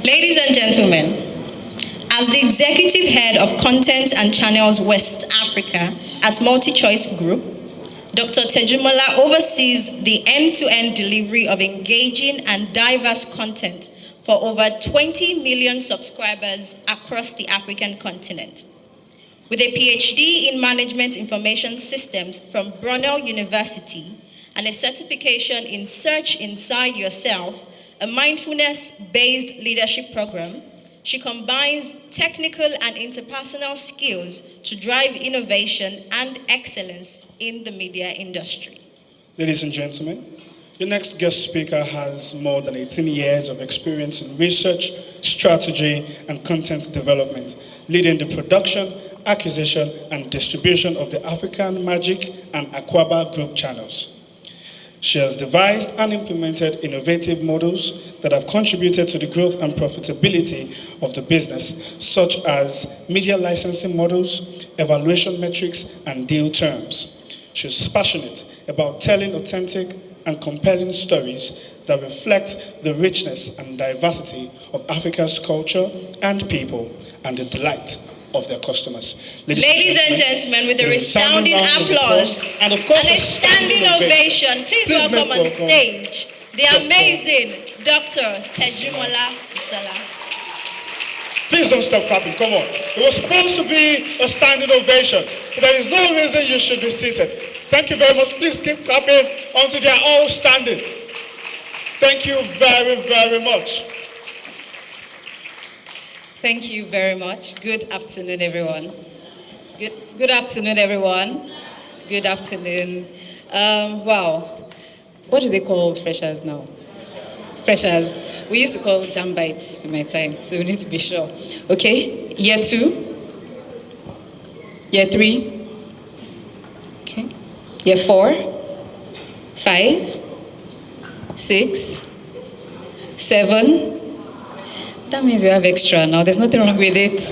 Ladies and gentlemen, as the executive head of Content and Channels West Africa at MultiChoice Group, Dr. Tejumola oversees the end-to-end delivery of engaging and diverse content for over 20 million subscribers across the African continent. With a PhD in Management Information Systems from Brunel University and a certification in Search Inside Yourself, a mindfulness-based leadership program, she combines technical and interpersonal skills to drive innovation and excellence in the media industry. Ladies and gentlemen, your next guest speaker has more than 18 years of experience in research, strategy, and content development, leading the production, acquisition, and distribution of the African Magic and Aquaba Group channels. She has devised and implemented innovative models that have contributed to the growth and profitability of the business, such as media licensing models, evaluation metrics, and deal terms. She's passionate about telling authentic and compelling stories that reflect the richness and diversity of Africa's culture and people and the delight of their customers. Ladies and gentlemen, with a resounding applause and, of course, a standing ovation, please welcome on stage the amazing Dr. Tejumola Busola. Please don't stop clapping, come on. It was supposed to be a standing ovation, so there is no reason you should be seated. Thank you very much. Please keep clapping until they are all standing. Thank you very, very much. Thank you very much. Good afternoon, everyone. Good afternoon, everyone. Good afternoon. Wow. What do they call freshers now? Freshers. We used to call jam bites in my time, so we need to be sure. Okay, year 2. Year 3. Okay. Year 4. 5. 6. 7. That means you have extra now. There's nothing wrong with it.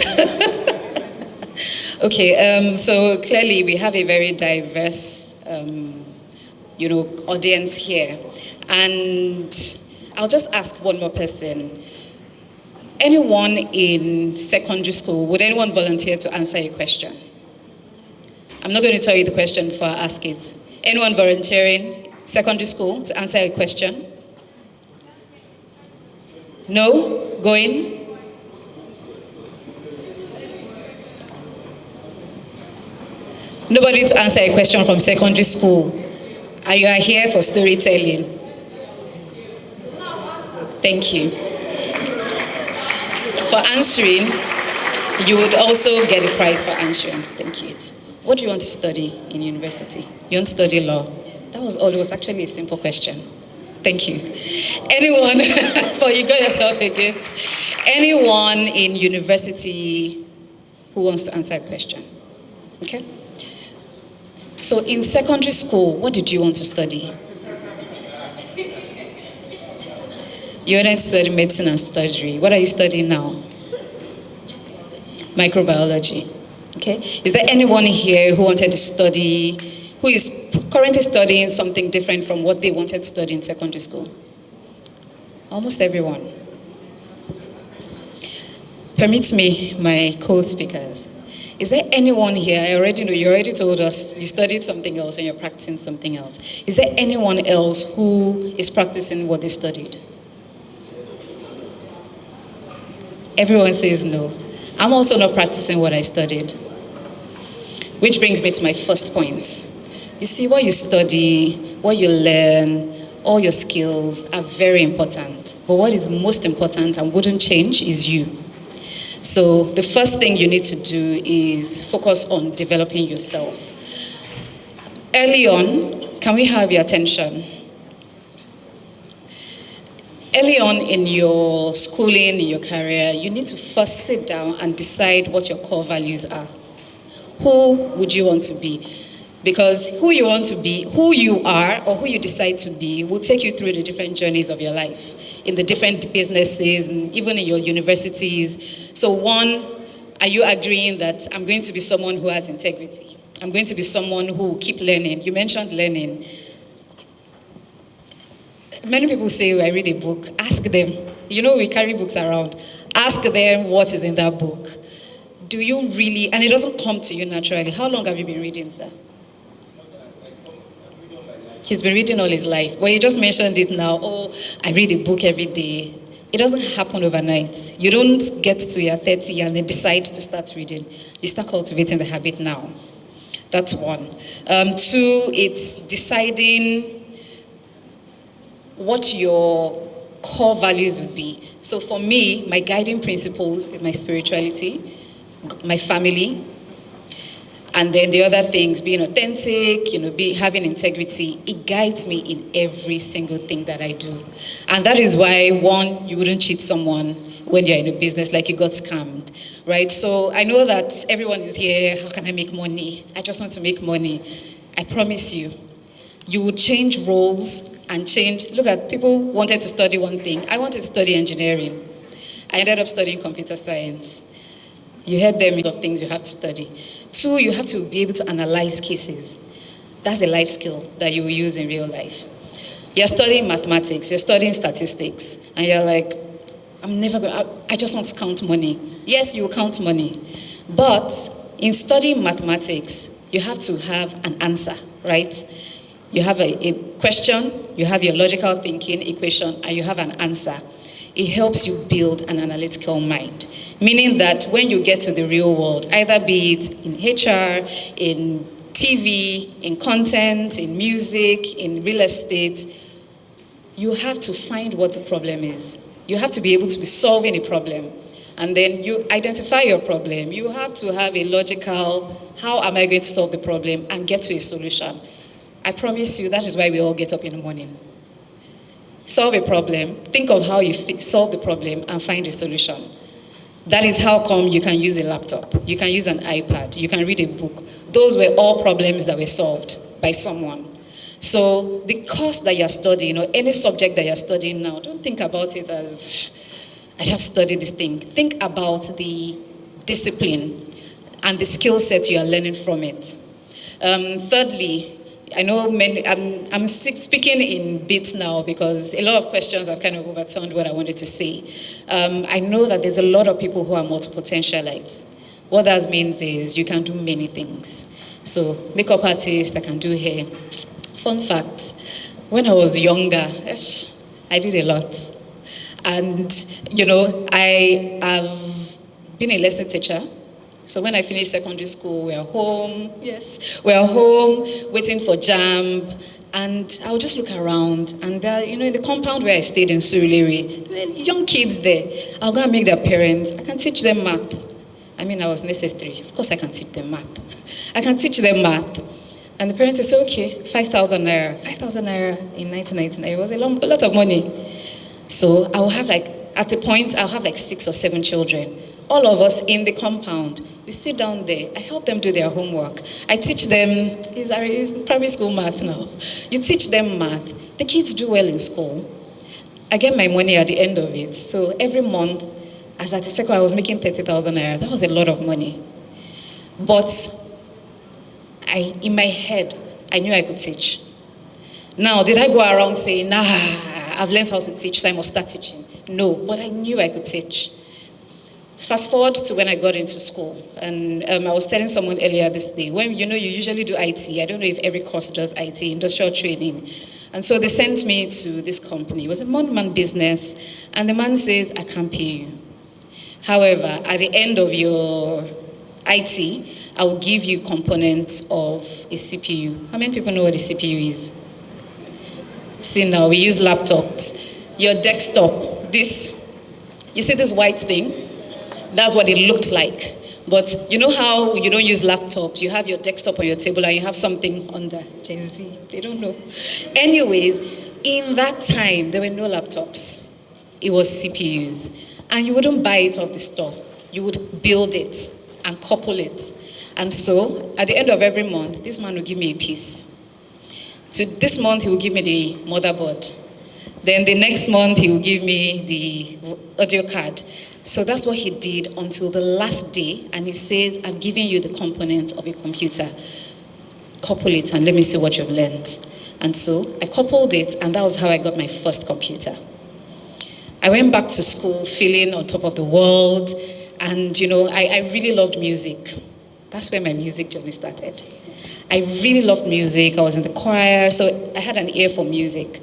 Okay, so clearly we have a very diverse, audience here. And I'll just ask one more person. Anyone in secondary school, would anyone volunteer to answer a question? I'm not going to tell you the question before I ask it. Anyone volunteering secondary school to answer a question? No? Going? Nobody to answer a question from secondary school. And you are here for storytelling. Thank you. For answering, you would also get a prize for answering. Thank you. What do you want to study in university? You want to study law? That was all. It was actually a simple question. Thank you. Anyone, well, you got yourself a gift. Anyone in university who wants to answer a question? Okay. So in secondary school, what did you want to study? You wanted to study medicine and surgery. What are you studying now? Microbiology. Okay. Is there anyone here who wanted to study, who is currently studying something different from what they wanted to study in secondary school? Almost everyone. Permit me, my co-speakers. Is there anyone here, I already know, you already told us you studied something else and you're practicing something else. Is there anyone else who is practicing what they studied? Everyone says no. I'm also not practicing what I studied. Which brings me to my first point. You see, what you study, what you learn, all your skills are very important. But what is most important and wouldn't change is you. So the first thing you need to do is focus on developing yourself. Early on, can we have your attention? Early on in your schooling, in your career, you need to first sit down and decide what your core values are. Who would you want to be? Because who you want to be, who you are, or who you decide to be will take you through the different journeys of your life, in the different businesses, and even in your universities. So one, are you agreeing that I'm going to be someone who has integrity? I'm going to be someone who will keep learning. You mentioned learning. Many people say, I read a book. Ask them, You know, we carry books around. Ask them what is in that book. Do you really, and it doesn't come to you naturally. How long have you been reading, sir? He's been reading all his life. But you just mentioned it now. Oh, I read a book every day. It doesn't happen overnight. You don't get to your 30 and then decide to start reading. You start cultivating the habit now. That's one. Two, it's deciding what your core values would be. So for me, my guiding principles is my spirituality, my family, and then the other things, being authentic, having integrity. It guides me in every single thing that I do. And that is why, one, you wouldn't cheat someone when you're in a business like you got scammed, right? So I know that everyone is here, how can I make money? I just want to make money. I promise you, you would change roles and change. Look at people wanted to study one thing. I wanted to study engineering. I ended up studying computer science. You heard them of things you have to study. Two, you have to be able to analyze cases. That's a life skill that you will use in real life. You're studying mathematics, you're studying statistics, and you're like, I just want to count money. Yes, you will count money. But in studying mathematics, you have to have an answer, right? You have a question, you have your logical thinking equation, and you have an answer. It helps you build an analytical mind. Meaning that when you get to the real world, either be it in HR, in TV, in content, in music, in real estate, you have to find what the problem is. You have to be able to be solving a problem. And then you identify your problem. You have to have a logical, how am I going to solve the problem, and get to a solution. I promise you, that is why we all get up in the morning. Solve a problem, think of how you solve the problem, and find a solution. That is how come you can use a laptop, you can use an iPad, you can read a book. Those were all problems that were solved by someone. So the course that you're studying, or any subject that you're studying now, don't think about it as, I have studied this thing. Think about the discipline and the skill set you are learning from it. Thirdly, I know I'm speaking in bits now because a lot of questions have kind of overturned what I wanted to say. I know that there's a lot of people who are multi-potentialites. What that means is you can do many things. So makeup artist, I can do hair. Fun fact, when I was younger, I did a lot. And, I have been a lesson teacher. So when I finished secondary school, we were home, waiting for JAMB, and I would just look around, and there, in the compound where I stayed in Surulere, there were young kids there. I'll go and make their parents. I can teach them math. I was necessary. Of course I can teach them math. I can teach them math. And the parents would say, okay, 5,000 naira. 5,000 naira in 1999, it was a lot of money. So I will have at the point, I'll have 6 or 7 children. All of us in the compound, we sit down there. I help them do their homework. I teach them, it's primary school math now. You teach them math. The kids do well in school. I get my money at the end of it. So every month, as at the second, I was making 30,000 naira. That was a lot of money. But in my head, I knew I could teach. Now, did I go around saying, nah, I've learned how to teach, so I must start teaching? No, but I knew I could teach. Fast forward to when I got into school, and I was telling someone earlier this day, when you usually do IT, I don't know if every course does IT, industrial training, and so they sent me to this company. It was a one-man business, and the man says, I can't pay you. However, at the end of your IT, I will give you components of a CPU. How many people know what a CPU is? See now, we use laptops. Your desktop, you see this white thing? That's what it looked like. But you know how you don't use laptops, you have your desktop on your table and you have something under. Gen Z, they don't know. Anyways, in that time, there were no laptops. It was CPUs. And you wouldn't buy it off the store. You would build it and couple it. And so, at the end of every month, this man would give me a piece. So this month, he will give me the motherboard. Then the next month, he will give me the audio card. So that's what he did until the last day. And he says, I've given you the component of a computer. Couple it and let me see what you've learned. And so I coupled it, and that was how I got my first computer. I went back to school feeling on top of the world, and I really loved music. That's where my music journey started. I really loved music. I was in the choir, so I had an ear for music.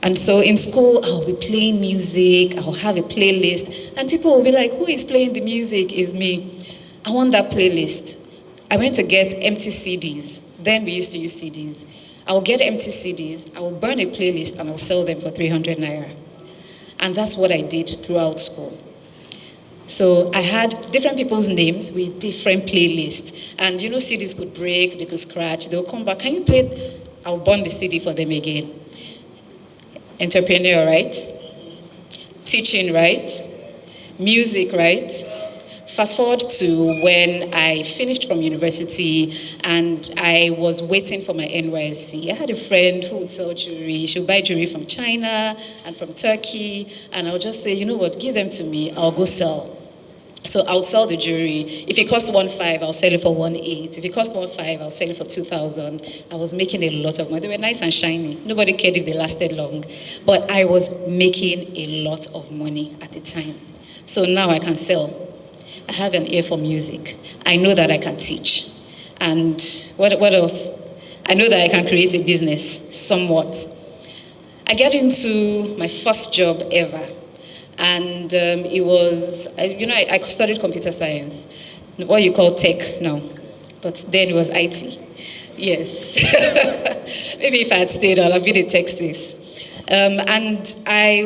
And so in school, I'll be playing music, I'll have a playlist, and people will be like, who is playing the music? Is me. I want that playlist. I went to get empty CDs. Then we used to use CDs. I will get empty CDs, I will burn a playlist, and I'll sell them for 300 naira. And that's what I did throughout school. So I had different people's names with different playlists. And CDs could break, they could scratch, they'll come back. Can you play it? I'll burn the CD for them again. Entrepreneur, right? Teaching, right? Music, right? Fast forward to when I finished from university and I was waiting for my NYSC. I had a friend who would sell jewelry. She would buy jewelry from China and from Turkey. And I would just say, you know what, give them to me, I'll go sell. So I would sell the jewelry. If it cost 1.5, I'll sell it for 1.8. If it cost 1.5, I'll sell it for 2,000. I was making a lot of money. They were nice and shiny. Nobody cared if they lasted long. But I was making a lot of money at the time. So now I can sell. I have an ear for music. I know that I can teach. And what else? I know that I can create a business, somewhat. I get into my first job ever. And it was, I studied computer science, what you call tech now, but then it was IT. Yes. Maybe if I had stayed, I'd have been in Texas. And I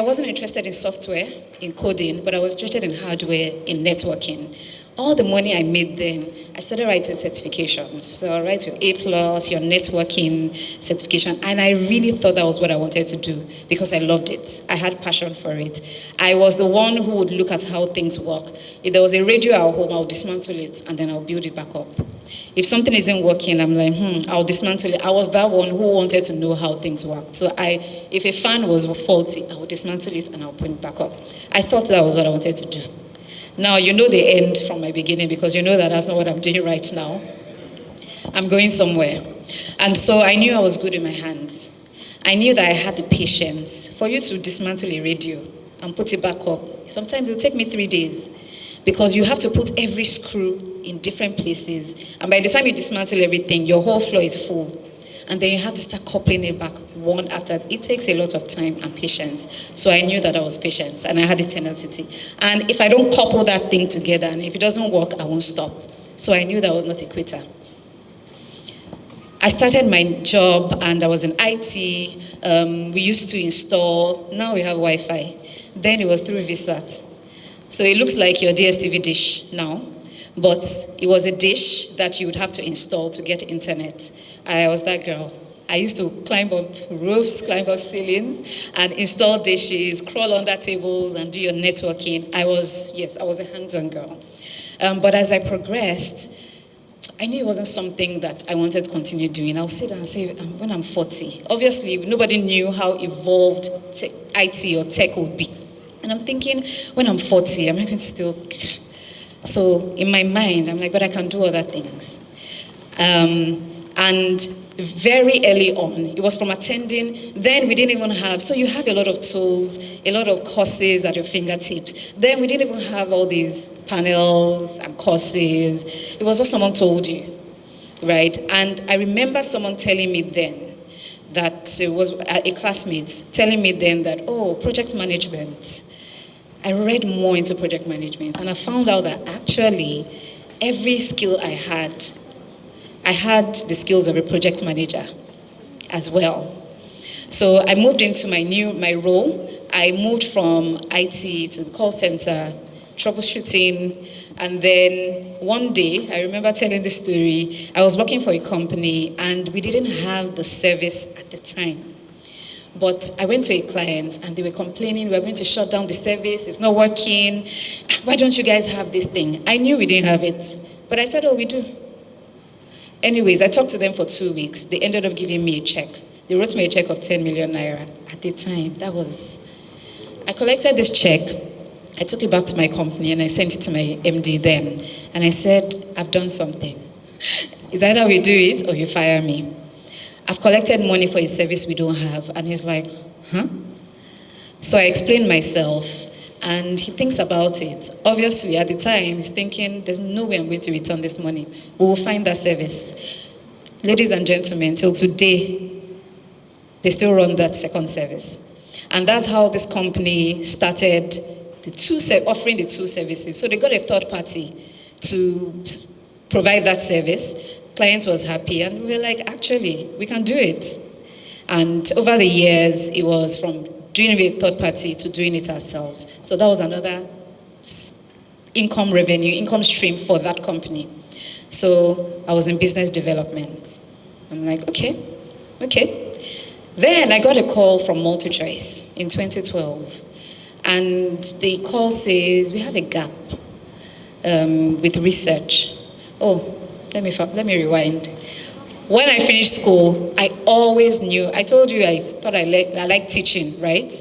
wasn't interested in software, in coding, but I was interested in hardware, in networking. All the money I made then, I started writing certifications. So I write your A+, your networking certification, and I really thought that was what I wanted to do because I loved it. I had passion for it. I was the one who would look at how things work. If there was a radio at home, I'll dismantle it, and then I'll build it back up. If something isn't working, I'm like, I'll dismantle it. I was that one who wanted to know how things worked. So if a fan was faulty, I would dismantle it, and I'll put it back up. I thought that was what I wanted to do. Now, you know the end from my beginning because you know that that's not what I'm doing right now. I'm going somewhere. And so I knew I was good in my hands. I knew that I had the patience. For you to dismantle a radio and put it back up, sometimes it'll take me 3 days because you have to put every screw in different places. And by the time you dismantle everything, your whole floor is full. And then you have to start coupling it back one after. It takes a lot of time and patience. So I knew that I was patient and I had a tenacity. And if I don't couple that thing together and if it doesn't work, I won't stop. So I knew that I was not a quitter. I started my job and I was in IT. We used to install, now we have Wi-Fi. Then it was through VSAT. So it looks like your DSTV dish now. But it was a dish that you would have to install to get internet. I was that girl. I used to climb up roofs, climb up ceilings, and install dishes, crawl under tables, and do your networking. I was a hands-on girl. But as I progressed, I knew it wasn't something that I wanted to continue doing. I'll sit down and say, when I'm 40. Obviously, nobody knew how evolved IT or tech would be. And I'm thinking, when I'm 40, am I going to still... So in my mind, I'm like, but I can do other things. And very early on, it was from attending, then we didn't even have, so you have a lot of tools, a lot of courses at your fingertips. Then we didn't even have all these panels and courses. It was what someone told you, right? And I remember someone telling me then, that it was a classmate telling me then that, project management. I read more into project management and I found out that actually every skill I had the skills of a project manager as well. So I moved into my role. I moved from IT to the call center, troubleshooting, and then one day, I remember telling this story, I was working for a company and we didn't have the service at the time. But I went to a client and they were complaining, we're going to shut down the service, it's not working. Why don't you guys have this thing? I knew we didn't have it, but I said, we do. Anyways, I talked to them for 2 weeks. They ended up giving me a check. They wrote me a check of 10 million naira at the time. I collected this check, I took it back to my company and I sent it to my MD then. And I said, I've done something. It's either we do it or you fire me. I've collected money for a service we don't have. And he's like, huh? So I explained myself, and he thinks about it. Obviously, at the time, he's thinking, there's no way I'm going to return this money. We will find that service. Ladies and gentlemen, till today, they still run that second service. And that's how this company started offering the two services. So they got a third party to provide that service. Client was happy, and we were like, actually, we can do it. And over the years, it was from doing it with a third party to doing it ourselves. So that was another income stream for that company. So I was in business development. I'm like, okay. Then I got a call from MultiChoice in 2012. And the call says, we have a gap with research. Oh, let me rewind. When I finished school, I always knew, I told you I thought I liked teaching, right?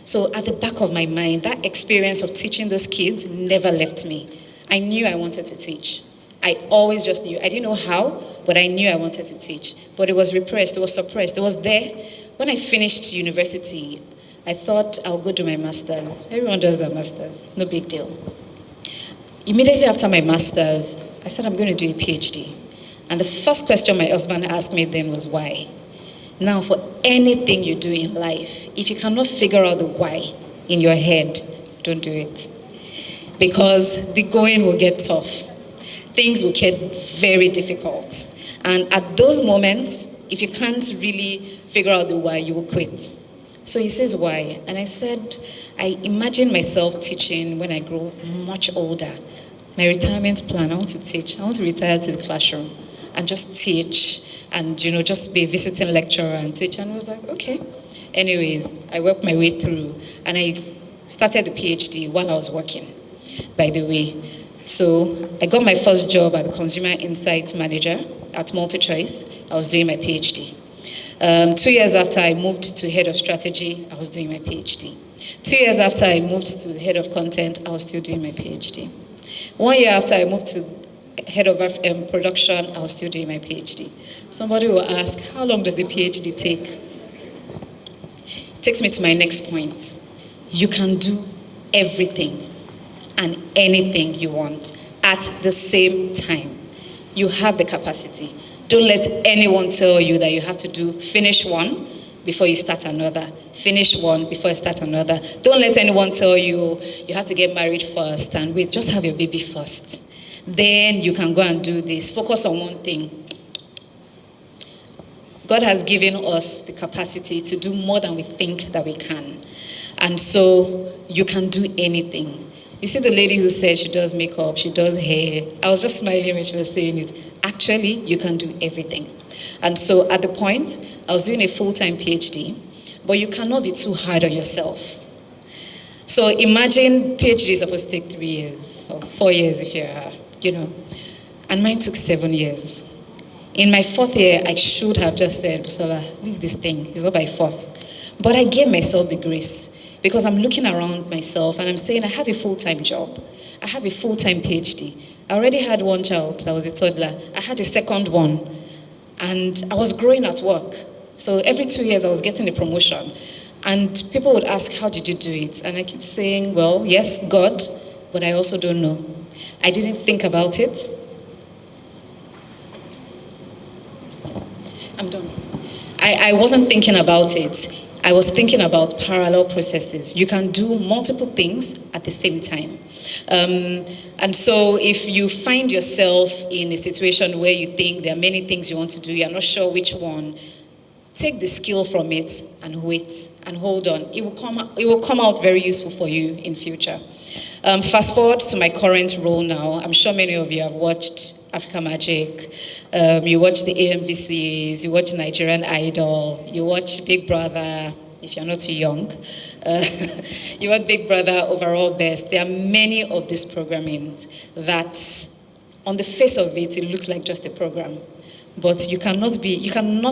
So at the back of my mind, that experience of teaching those kids never left me. I knew I wanted to teach. I always just knew. I didn't know how, but I knew I wanted to teach. But it was repressed, it was suppressed, it was there. When I finished university, I thought I'll go do my master's. Everyone does their master's, no big deal. Immediately after my master's, I said I'm going to do a PhD. And the first question my husband asked me then was why. Now, for anything you do in life, if you cannot figure out the why in your head, don't do it. Because the going will get tough. Things will get very difficult. And at those moments, if you can't really figure out the why, you will quit. So he says, why? And I said, I imagine myself teaching when I grow much older. My retirement plan, I want to teach. I want to retire to the classroom and just teach and, just be a visiting lecturer and teach. And I was like, okay. Anyways, I worked my way through and I started the PhD while I was working, by the way. So I got my first job as the Consumer Insights Manager at MultiChoice. I was doing my PhD. 2 years after I moved to Head of Strategy, I was doing my PhD. 2 years after I moved to Head of Content, I was still doing my PhD. 1 year after I moved to Head of Production, I was still doing my PhD. Somebody will ask, how long does a PhD take? It takes me to my next point. You can do everything and anything you want at the same time. You have the capacity. Don't let anyone tell you that you have to finish one before you start another. Finish one before you start another. Don't let anyone tell you you have to get married first and wait, just have your baby first. Then you can go and do this. Focus on one thing. God has given us the capacity to do more than we think that we can. And so you can do anything. You see the lady who said she does makeup, she does hair. I was just smiling when she was saying it. Actually, you can do everything. And so at the point, I was doing a full-time PhD, but you cannot be too hard on yourself. So imagine PhD is supposed to take 3 years, or 4 years if you're, and mine took 7 years. In my 4th year, I should have just said, Busola, leave this thing, it's not by force. But I gave myself the grace. Because I'm looking around myself and I'm saying, I have a full-time job. I have a full-time PhD. I already had one child that was a toddler. I had a second one. And I was growing at work. So every 2 years I was getting a promotion. And people would ask, how did you do it? And I keep saying, well, yes, God, but I also don't know. I didn't think about it. I'm done. I wasn't thinking about it. I was thinking about parallel processes. You can do multiple things at the same time. And so if you find yourself in a situation where you think there are many things you want to do, you're not sure which one, take the skill from it and wait and hold on. It will come out very useful for you in future. Fast forward to my current role now. I'm sure many of you have watched Africa Magic, you watch the AMVCs, you watch Nigerian Idol, you watch Big Brother, if you're not too young, you watch Big Brother, Overall Best. There are many of these programmings that, on the face of it, it looks like just a program. But you cannot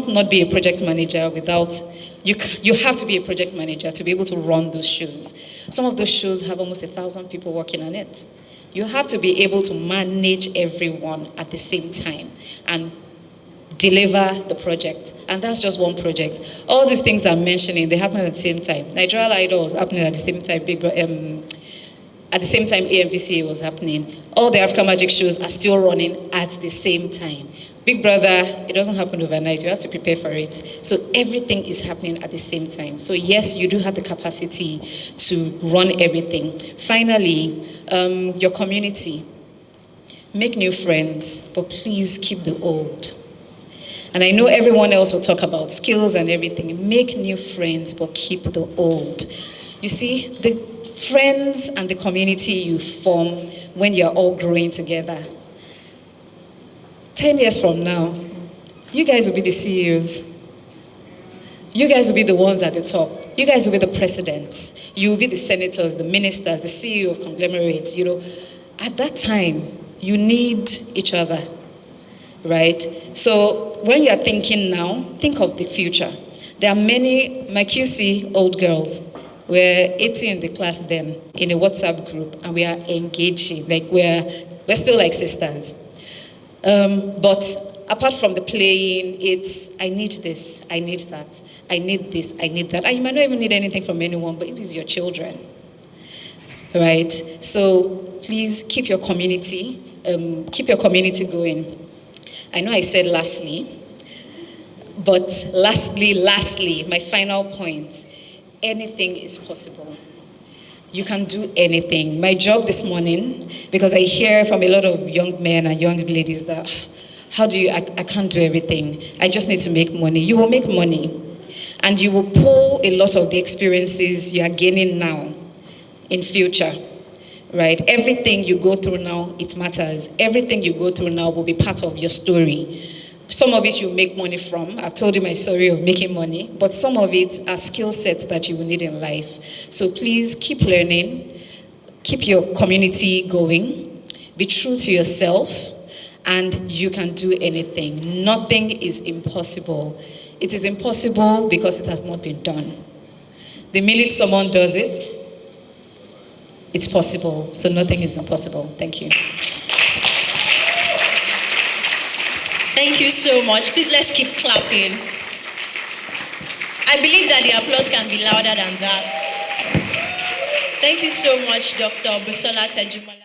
not be a project manager without, you have to be a project manager to be able to run those shows. Some of those shows have almost 1,000 people working on it. You have to be able to manage everyone at the same time and deliver the project. And that's just one project. All these things I'm mentioning, they happen at the same time. Nigerian Idol was happening at the same time. At the same time, AMVCA was happening. All the African Magic shows are still running at the same time. Big Brother, it doesn't happen overnight. You have to prepare for it. So everything is happening at the same time. So yes, you do have the capacity to run everything. Finally, your community. Make new friends, but please keep the old. And I know everyone else will talk about skills and everything. Make new friends, but keep the old. You see, the friends and the community you form when you're all growing together. 10 years from now, you guys will be the CEOs. You guys will be the ones at the top. You guys will be the presidents. You will be the senators, the ministers, the CEO of conglomerates. You know, at that time, you need each other, right? So when you're thinking now, think of the future. There are many, my QC old girls, we're 80 in the class then, in a WhatsApp group, and we are engaging, like we're still like sisters. But apart from the playing, it's, I need this, I need that, I need this, I need that. And you might not even need anything from anyone, but it is your children, right? So please keep your community going. I know I said lastly, but lastly, my final point, anything is possible. You can do anything. My job this morning, because I hear from a lot of young men and young ladies that, I can't do everything. I just need to make money. You will make money. And you will pull a lot of the experiences you are gaining now in future, right? Everything you go through now, it matters. Everything you go through now will be part of your story. Some of it you make money from. I've told you my story of making money, but some of it are skill sets that you will need in life. So please keep learning, keep your community going, be true to yourself, and you can do anything. Nothing is impossible. It is impossible because it has not been done. The minute someone does it, it's possible. So nothing is impossible. Thank you. Thank you so much. Please let's keep clapping. I believe that the applause can be louder than that. Thank you so much, Dr. Busola Tejumola.